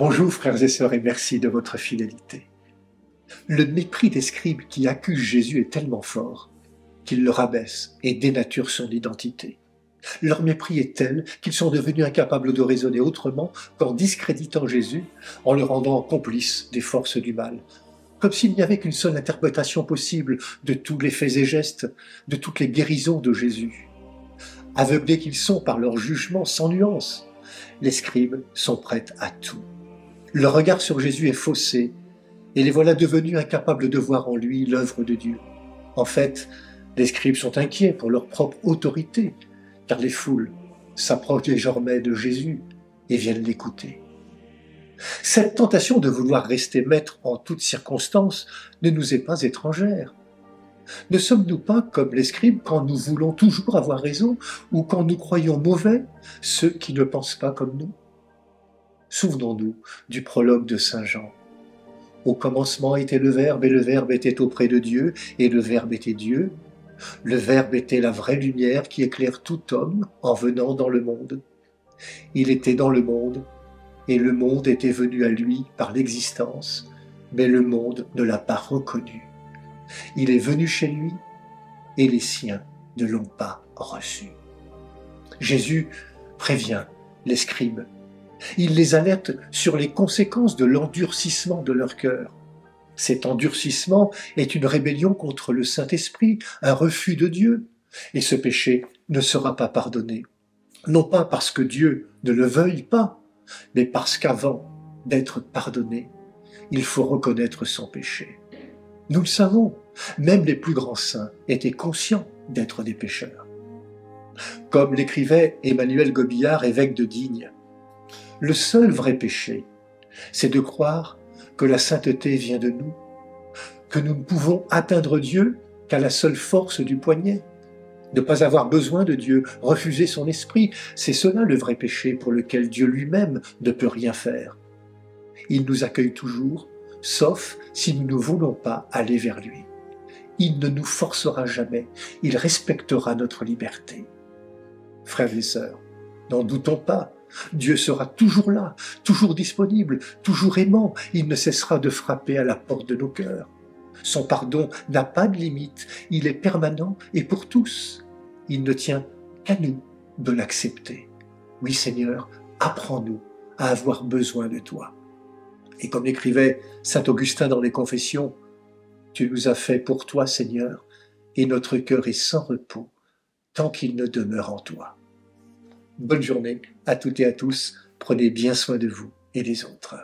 Bonjour frères et sœurs et merci de votre fidélité. Le mépris des scribes qui accusent Jésus est tellement fort qu'ils le rabaissent et dénaturent son identité. Leur mépris est tel qu'ils sont devenus incapables de raisonner autrement qu'en discréditant Jésus, en le rendant complice des forces du mal, comme s'il n'y avait qu'une seule interprétation possible de tous les faits et gestes, de toutes les guérisons de Jésus. Aveuglés qu'ils sont par leur jugement sans nuance, les scribes sont prêts à tout. Leur regard sur Jésus est faussé, et les voilà devenus incapables de voir en lui l'œuvre de Dieu. En fait, les scribes sont inquiets pour leur propre autorité, car les foules s'approchent désormais de Jésus et viennent l'écouter. Cette tentation de vouloir rester maître en toutes circonstances ne nous est pas étrangère. Ne sommes-nous pas comme les scribes quand nous voulons toujours avoir raison ou quand nous croyons mauvais ceux qui ne pensent pas comme nous? Souvenons-nous du prologue de Saint Jean. Au commencement était le Verbe, et le Verbe était auprès de Dieu, et le Verbe était Dieu. Le Verbe était la vraie lumière qui éclaire tout homme en venant dans le monde. Il était dans le monde, et le monde était venu à lui par l'existence, mais le monde ne l'a pas reconnu. Il est venu chez lui, et les siens ne l'ont pas reçu. Jésus prévient les scribes. Il les alerte sur les conséquences de l'endurcissement de leur cœur. Cet endurcissement est une rébellion contre le Saint-Esprit, un refus de Dieu, et ce péché ne sera pas pardonné. Non pas parce que Dieu ne le veuille pas, mais parce qu'avant d'être pardonné, il faut reconnaître son péché. Nous le savons, même les plus grands saints étaient conscients d'être des pécheurs. Comme l'écrivait Emmanuel Gobillard, évêque de Digne, le seul vrai péché, c'est de croire que la sainteté vient de nous, que nous ne pouvons atteindre Dieu qu'à la seule force du poignet. Ne pas avoir besoin de Dieu, refuser son esprit, c'est cela le vrai péché pour lequel Dieu lui-même ne peut rien faire. Il nous accueille toujours, sauf si nous ne voulons pas aller vers lui. Il ne nous forcera jamais, il respectera notre liberté. Frères et sœurs, n'en doutons pas, Dieu sera toujours là, toujours disponible, toujours aimant. Il ne cessera de frapper à la porte de nos cœurs. Son pardon n'a pas de limite, il est permanent et pour tous. Il ne tient qu'à nous de l'accepter. Oui Seigneur, apprends-nous à avoir besoin de toi. Et comme l'écrivait saint Augustin dans les Confessions, tu nous as fait pour toi Seigneur, et notre cœur est sans repos tant qu'il ne demeure en toi. Bonne journée à toutes et à tous, prenez bien soin de vous et des autres.